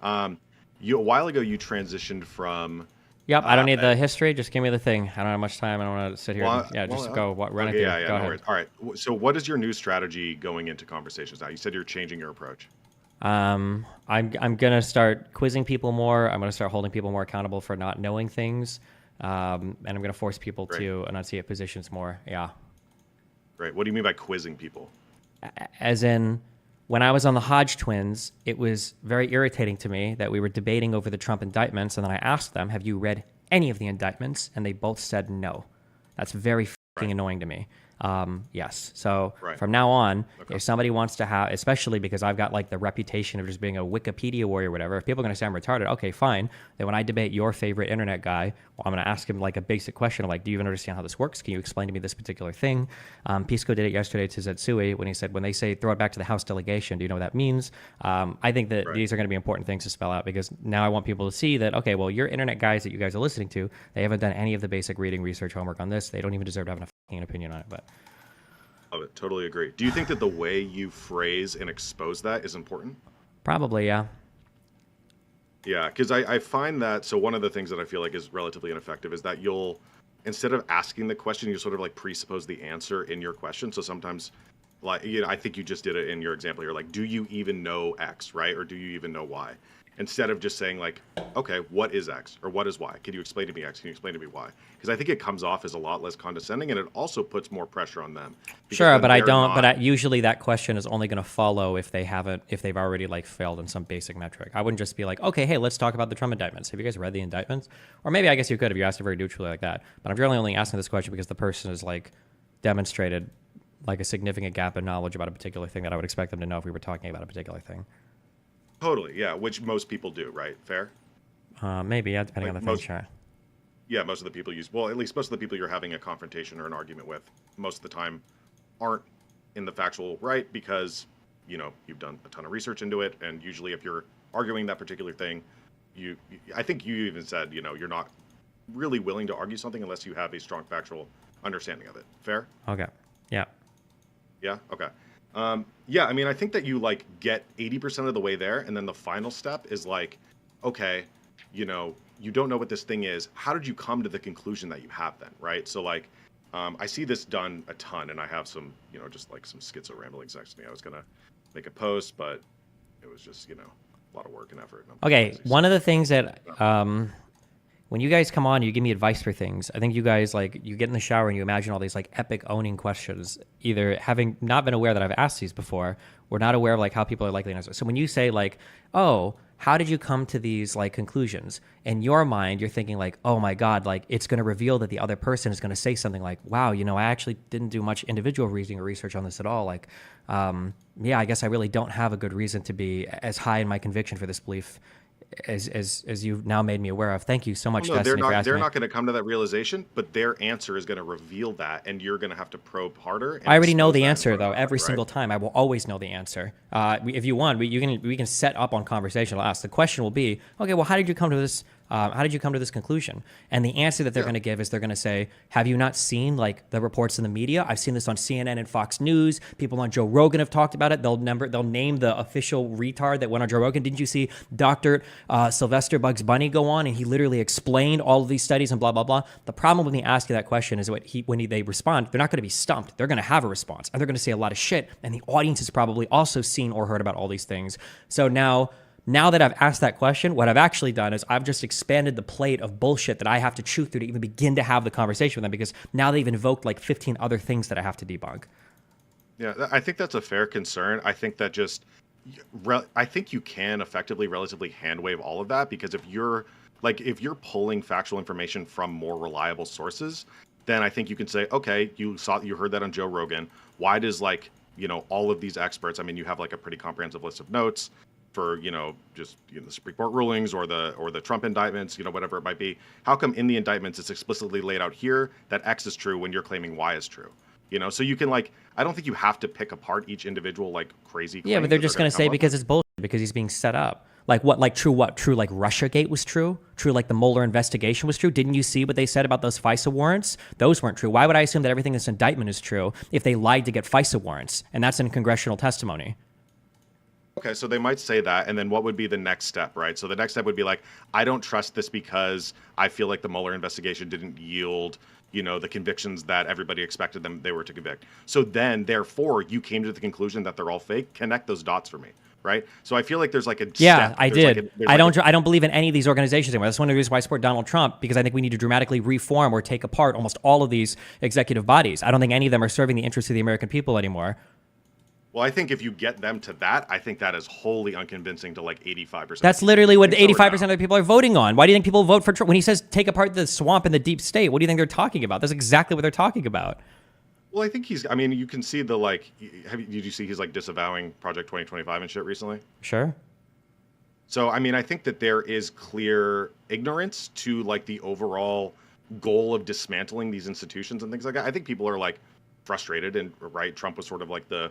You a while ago you transitioned from Yep, I don't need uh, the history. Just give me the thing. I don't have much time. I don't want to sit here. And, yeah, just go run it okay, through. yeah, Go no ahead. worries. All right. So what is your new strategy going into conversations now? You said you're changing your approach. I'm gonna start quizzing people more. I'm gonna start holding people more accountable for not knowing things, and I'm gonna force people Great. to enunciate positions more. Yeah, Great. What do you mean by quizzing people? as in when I was on the Hodge twins, it was very irritating to me that we were debating over the Trump indictments, and then I asked them, "Have you read any of the indictments?" And they both said no. That's very fucking Right. annoying to me. Yes. So Right. from now on, Okay. if somebody wants to have, especially because I've got like the reputation of just being a Wikipedia warrior or whatever, if people are going to say I'm retarded, okay, fine. Then when I debate your favorite internet guy, well, I'm going to ask him like a basic question of like, do you even understand how this works? Can you explain to me this particular thing? Pisco did it yesterday to Zetsui when he said, when they say throw it back to the House delegation, do you know what that means? I think that Right. these are going to be important things to spell out because now I want people to see that, okay, well, your internet guys that you guys are listening to, they haven't done any of the basic reading, research, homework on this. They don't even deserve to have an opinion on it. But Love it. Totally agree. Do you think that the way you phrase and expose that is important? probably, yeah. Yeah, because I find that so one of the things that I feel like is relatively ineffective is that you'll instead of asking the question, you sort of like presuppose the answer in your question. So sometimes like I think you just did it in your example. You're like, do you even know X, right? Or do you even know Y? Instead of just saying like, okay, what is X or what is Y? Can you explain to me X? Can you explain to me Y? Because I think it comes off as a lot less condescending, and it also puts more pressure on them because Sure, then but I they're don't. But not usually that question is only going to follow if they haven't, if they've already like failed in some basic metric. I wouldn't just be like, okay, hey, let's talk about the Trump indictments. Have you guys read the indictments? Or maybe I guess you could if you asked it very neutrally like that. But I'm generally only asking this question because the person has like demonstrated like a significant gap in knowledge about a particular thing that I would expect them to know if we were talking about a particular thing. totally, yeah, which most people do, right? Fair. Maybe, yeah, depending on Like the thing. most Sure. Yeah, most of the people use, well, at least most of the people you're having a confrontation or an argument with, most of the time aren't in the factual right because, you've done a ton of research into it. And usually if you're arguing that particular thing, I think you even said, you're not really willing to argue something unless you have a strong factual understanding of it. Fair? Okay. Yeah. Yeah? Okay. Yeah, I mean, I think that you like get 80% of the way there. And then the final step is like, okay, you don't know what this thing is. How did you come to the conclusion that you have then, right? So like, I see this done a ton, and I have some, just like some schizo ramblings next to me. I was gonna make a post, but it was just, a lot of work and effort. And I'm Okay. busy, One so of the things that when you guys come on, you give me advice for things. I think you guys like you get in the shower and you imagine all these like epic owning questions, either having not been aware that I've asked these before or not aware of like how people are likely to answer. So when you say like, "Oh, how did you come to these like conclusions?" In your mind, you're thinking like, "Oh my God, like it's going to reveal that the other person is going to say something like, wow, I actually didn't do much individual reasoning or research on this at all. Like, yeah, I guess I really don't have a good reason to be as high in my conviction for this belief as you've now made me aware of. Thank you so well, much, no, they're Destiny, for not. asking They're me. not going to come to that realization, but their answer is going to reveal that, and you're going to have to probe harder and I already know expose the that in answer front of though. everybody, Every right? single time, I will always know the answer. If you want, we can set up on conversation. I'll ask. The question will be, okay, well, how did you come to this? How did you come to this conclusion? And the answer that they're Yeah. going to give is they're going to say, have you not seen like the reports in the media? I've seen this on CNN and Fox News. People on Joe Rogan have talked about it. They'll name the official retard that went on Joe Rogan. Didn't you see Dr. Sylvester Bugs Bunny go on and he literally explained all of these studies and blah, blah, blah. The problem with me asking that question is when they respond, they're not going to be stumped. They're going to have a response and they're going to say a lot of shit. And the audience has probably also seen or heard about all these things. So now that I've asked that question, what I've actually done is I've just expanded the plate of bullshit that I have to chew through to even begin to have the conversation with them because now they've invoked like 15 other things that I have to debunk. Yeah, I think that's a fair concern. I think that I think you can effectively, relatively hand wave all of that because if you're pulling factual information from more reliable sources, then I think you can say, okay, you heard that on Joe Rogan. Why does all of these experts? I mean, you have like a pretty comprehensive list of notes for just the Supreme Court rulings or the Trump indictments, whatever it might be. How come in the indictments it's explicitly laid out here that X is true when you're claiming Y is true? So you can I don't think you have to pick apart each individual crazy Yeah, claim but they're that just going going to to come say up because with. it's bullshit, because he's being set up. Like what, true, like Russiagate was true? True, like the Mueller investigation was true? Didn't you see what they said about those FISA warrants? Those weren't true. Why would I assume that everything in this indictment is true if they lied to get FISA warrants? And that's in congressional testimony. Okay, so they might say that, and then what would be the next step, right? So the next step would be like, I don't trust this because I feel like the Mueller investigation didn't yield, the convictions that everybody expected them they were to convict. So then, therefore, you came to the conclusion that they're all fake. Connect those dots for me, right? So I feel like there's like a Yeah, step. I There's like did. there's I like don't. I don't believe in any of these organizations anymore. That's one of the reasons why I support Donald Trump, because I think we need to dramatically reform or take apart almost all of these executive bodies. I don't think any of them are serving the interests of the American people anymore. Well, I think if you get them to that, I think that is wholly unconvincing to like 85%. That's literally what Think so or 85% no? of the people are voting on. Why do you think people vote for Trump? When he says take apart the swamp and the deep state, what do you think they're talking about? That's exactly what they're talking about. Well, I think I mean, you can see the like. Did you see he's like disavowing Project 2025 and shit recently? Sure. So, I mean, I think that there is clear ignorance to like the overall goal of dismantling these institutions and things like that. I think people are like frustrated, and right, Trump was sort of like the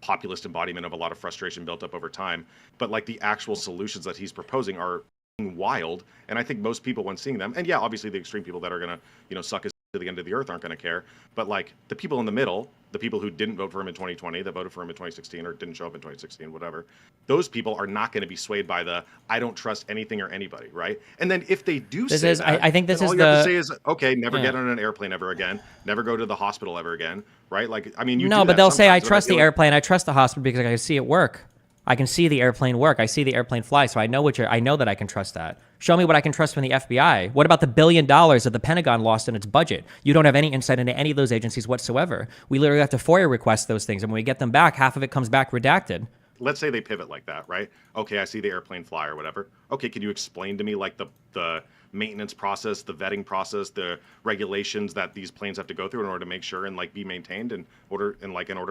populist embodiment of a lot of frustration built up over time. But like the actual solutions that he's proposing are wild, and I think most people, when seeing them, and yeah, obviously the extreme people that are gonna, suck his to the end of the earth aren't gonna care. But like the people in the middle, the people who didn't vote for him in 2020, that voted for him in 2016 or didn't show up in 2016, whatever, those people are not going to be swayed by the I don't trust anything or anybody, right? And then if they do This say is. that, I think this then is all you have the. to say is okay, never Yeah. get on an airplane ever again, never go to the hospital ever again, right? Like, I mean, you No, do but that they'll say I sometimes, but trust feel the like airplane. I trust the hospital because I can see it work. I can see the airplane work. I see the airplane fly, so I know I know that I can trust that. Show me what I can trust from the FBI. What about the $1 billion that the Pentagon lost in its budget? You don't have any insight into any of those agencies whatsoever. We literally have to FOIA request those things, and when we get them back, half of it comes back redacted. let's say they pivot like that, right? Okay, I see the airplane fly or whatever. Okay, can you explain to me like the maintenance process, the vetting process, the regulations that these planes have to go through in order to make sure and like be maintained in order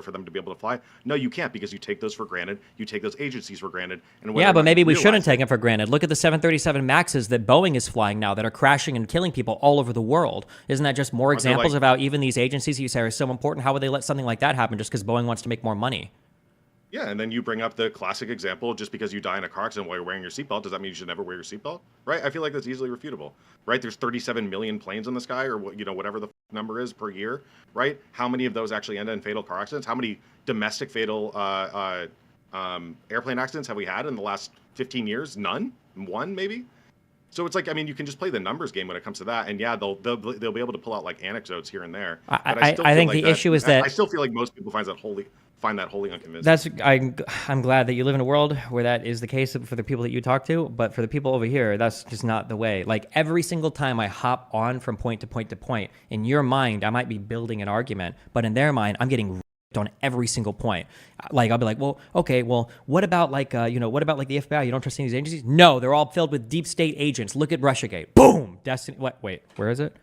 for them to be able to fly? No, you can't, because you take those for granted. You take those agencies for granted. And whether Yeah, or but not maybe you we realize shouldn't it- take them for granted. Look at the 737 Maxes that Boeing is flying now that are crashing and killing people all over the world. Isn't that just more Are they examples like of how even these agencies you say are so important, how would they let something like that happen just because Boeing wants to make more money? Yeah, and then you bring up the classic example: just because you die in a car accident while you're wearing your seatbelt, does that mean you should never wear your seatbelt? Right? I feel like that's easily refutable. Right? There's 37 million planes in the sky, or whatever the number is per year. Right? How many of those actually end in fatal car accidents? How many domestic fatal airplane accidents have we had in the last 15 years? None. One maybe. So it's like, I mean, you can just play the numbers game when it comes to that, and yeah, they'll be able to pull out like anecdotes here and there. But still I feel think like the issue is that I still feel like most people find that wholly unconvincing. that's I'm glad that you live in a world where that is the case for the people that you talk to, but for the people over here, that's just not the way. Like every single time I hop on from point to point to point, in your mind, I might be building an argument, but in their mind, I'm getting on every single point. Like I'll be like, well, okay, well, what about like what about like the FBI? You don't trust any of these agencies? No, they're all filled with deep state agents. Look at Russiagate. Boom. Destiny. What? Wait, where is it?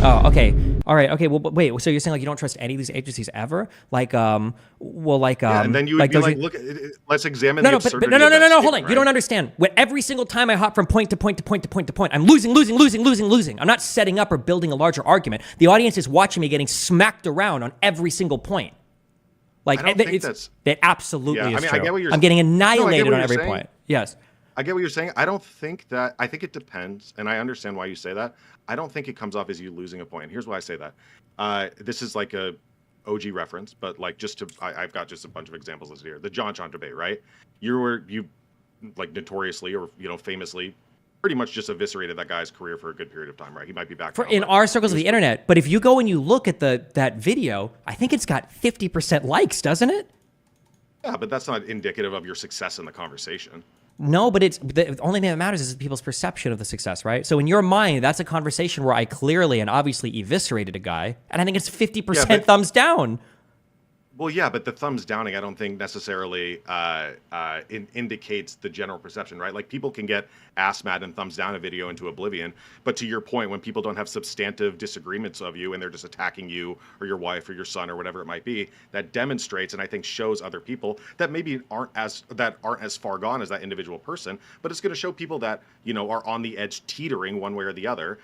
Oh, okay. All right. Okay. Well, but wait. So you're saying like you don't trust any of these agencies ever? Like, well, like, Yeah, and then you would be those- like, look, let's examine no, the no, but absurdity no, no, of no, that no, hold on. statement, You don't right? understand. When every single time I hop from point to point to point to point to point, I'm losing. I'm not setting up or building a larger argument. The audience is watching me getting smacked around on every single point. Like, I don't think that's- that absolutely Yeah, I is mean, I true. get what you're I'm getting saying. No, I get annihilated what on you're every saying. point. Yes. I get what you're saying. I think it depends, and I understand why you say that. I don't think it comes off as you losing a point. Here's why I say that. This is like a OG reference, but like I've got just a bunch of examples listed here. The John debate, right? You like notoriously or famously pretty much just eviscerated that guy's career for a good period of time, right? He might be back now, In but our circles he of was the internet, but if you go and you look at that video, I think it's got 50% likes, doesn't it? Yeah, but that's not indicative of your success in the conversation. No, but it's the only thing that matters is people's perception of the success, right? So in your mind, that's a conversation where I clearly and obviously eviscerated a guy, and I think it's 50% Yeah, but- thumbs down. Well, yeah, but the thumbs downing, I don't think necessarily indicates the general perception, right? Like people can get ass mad and thumbs down a video into oblivion, but to your point, when people don't have substantive disagreements of you and they're just attacking you or your wife or your son or whatever it might be, that demonstrates and I think shows other people that maybe aren't as far gone as that individual person, but it's going to show people that are on the edge, teetering one way or the other.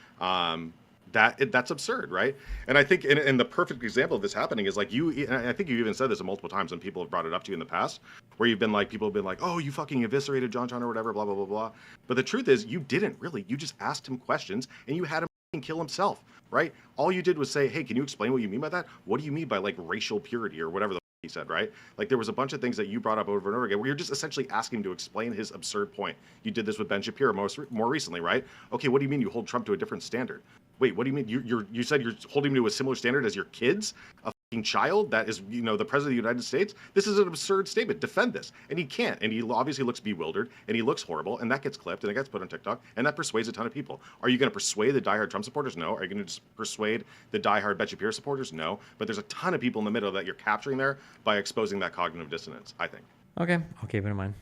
That's absurd, right? And I think in the perfect example of this happening is like and I think you even said this multiple times when people have brought it up to you in the past, where people have been like, oh, you fucking eviscerated John or whatever, blah, blah, blah, blah. But the truth is you didn't really. You just asked him questions and you had him fucking kill himself, right? All you did was say, hey, can you explain what you mean by that? What do you mean by like racial purity or whatever the fuck he said, right? Like there was a bunch of things that you brought up over and over again where you're just essentially asking him to explain his absurd point. You did this with Ben Shapiro more recently, right? Okay, what do you mean you hold Trump to a different standard? Wait, what do you mean? You said you're holding him to a similar standard as your kids? A fucking child that is, the president of the United States? This is an absurd statement. Defend this. And he can't. And he obviously looks bewildered and he looks horrible. And that gets clipped and it gets put on TikTok and that persuades a ton of people. Are you going to persuade the diehard Trump supporters? No. Are you going to just persuade the diehard Ben Shapiro supporters? No. But there's a ton of people in the middle that you're capturing there by exposing that cognitive dissonance, I think. Okay, I'll keep it in mind.